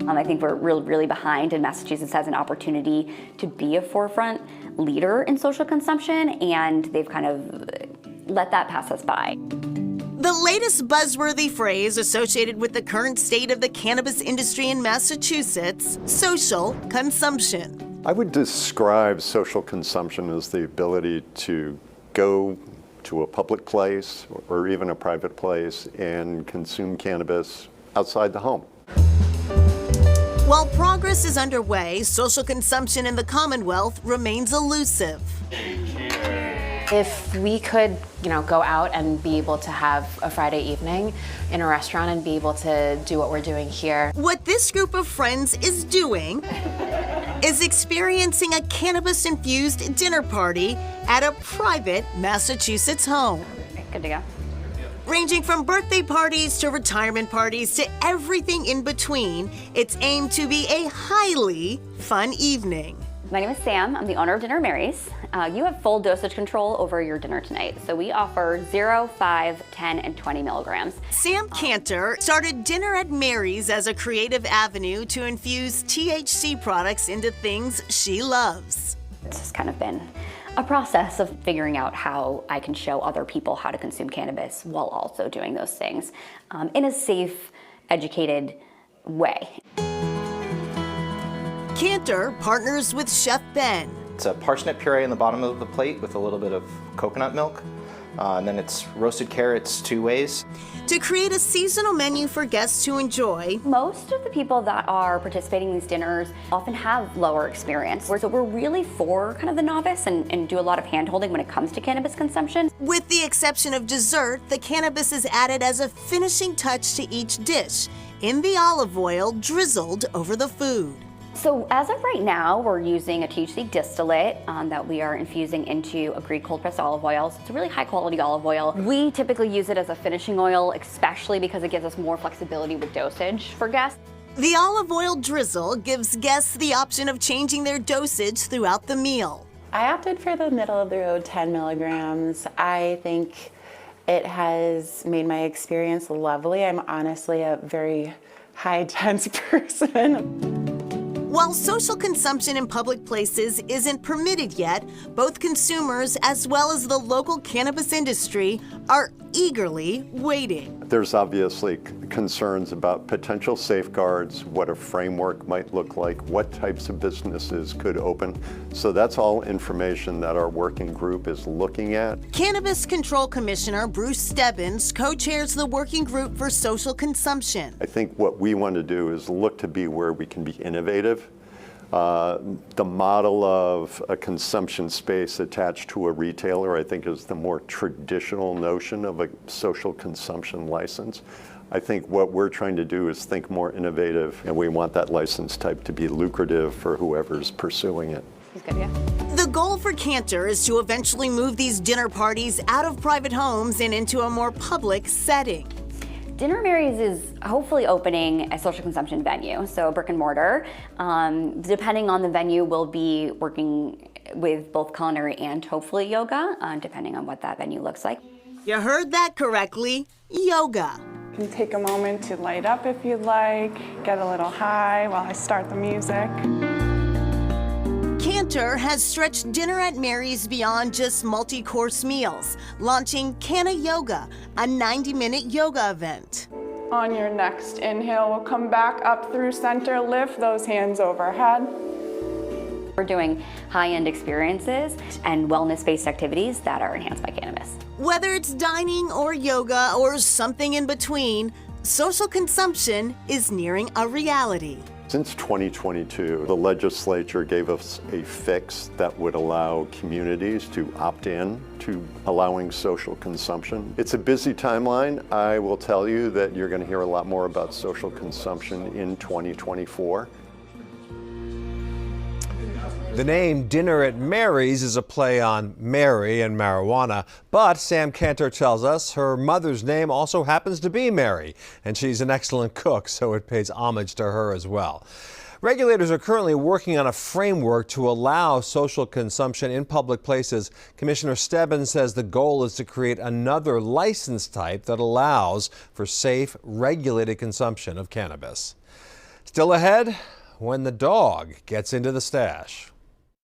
I think we're really behind, and Massachusetts has an opportunity to be a forefront leader in social consumption, and they've kind of let that pass us by. The latest buzzworthy phrase associated with the current state of the cannabis industry in Massachusetts, social consumption. I would describe social consumption as the ability to go to a public place or even a private place and consume cannabis outside the home. While progress is underway, social consumption in the Commonwealth remains elusive. If we could, go out and be able to have a Friday evening in a restaurant and be able to do what we're doing here. What this group of friends is doing is experiencing a cannabis-infused dinner party at a private Massachusetts home. Good to go. Ranging from birthday parties to retirement parties to everything in between, it's aimed to be a highly fun evening. My name is Sam. I'm the owner of Dinner at Mary's. You have full dosage control over your dinner tonight. So we offer 0, 5, 10, and 20 milligrams. Sam Cantor started Dinner at Mary's as a creative avenue to infuse THC products into things she loves. It's just kind of been a process of figuring out how I can show other people how to consume cannabis while also doing those things in a safe, educated way. Cantor partners with Chef Ben. It's a parsnip puree in the bottom of the plate with a little bit of coconut milk. And then it's roasted carrots 2 ways. To create a seasonal menu for guests to enjoy. Most of the people that are participating in these dinners often have lower experience. So we're really for kind of the novice and do a lot of hand-holding when it comes to cannabis consumption. With the exception of dessert, the cannabis is added as a finishing touch to each dish in the olive oil drizzled over the food. So as of right now, we're using a THC distillate that we are infusing into agreed cold pressed olive oil. So it's a really high quality olive oil. We typically use it as a finishing oil, especially because it gives us more flexibility with dosage for guests. The olive oil drizzle gives guests the option of changing their dosage throughout the meal. I opted for the middle of the road 10 milligrams. I think it has made my experience lovely. I'm honestly a very high tense person. While social consumption in public places isn't permitted yet, both consumers as well as the local cannabis industry are eagerly waiting. There's obviously concerns about potential safeguards, what a framework might look like, what types of businesses could open. So that's all information that our working group is looking at. Cannabis Control Commissioner Bruce Stebbins co-chairs the working group for social consumption. I think what we want to do is look to be where we can be innovative. The model of a consumption space attached to a retailer, I think, is the more traditional notion of a social consumption license. I think what we're trying to do is think more innovative, and we want that license type to be lucrative for whoever's pursuing it. Good, yeah. The goal for Cantor is to eventually move these dinner parties out of private homes and into a more public setting. Dinner at Mary's is hopefully opening a social consumption venue, so brick and mortar. Depending on the venue, we'll be working with both culinary and hopefully yoga, depending on what that venue looks like. You heard that correctly, yoga. You can take a moment to light up if you'd like, get a little high while I start the music. Cantor has stretched Dinner at Mary's beyond just multi-course meals, launching Canna Yoga, a 90-minute yoga event. On your next inhale, we'll come back up through center, lift those hands overhead. We're doing high-end experiences and wellness-based activities that are enhanced by cannabis. Whether it's dining or yoga or something in between, social consumption is nearing a reality. Since 2022, the legislature gave us a fix that would allow communities to opt in to allowing social consumption. It's a busy timeline. I will tell you that you're going to hear a lot more about social consumption in 2024. The name Dinner at Mary's is a play on Mary and marijuana, but Sam Cantor tells us her mother's name also happens to be Mary, and she's an excellent cook, so it pays homage to her as well. Regulators are currently working on a framework to allow social consumption in public places. Commissioner Stebbins says the goal is to create another license type that allows for safe, regulated consumption of cannabis. Still ahead, when the dog gets into the stash.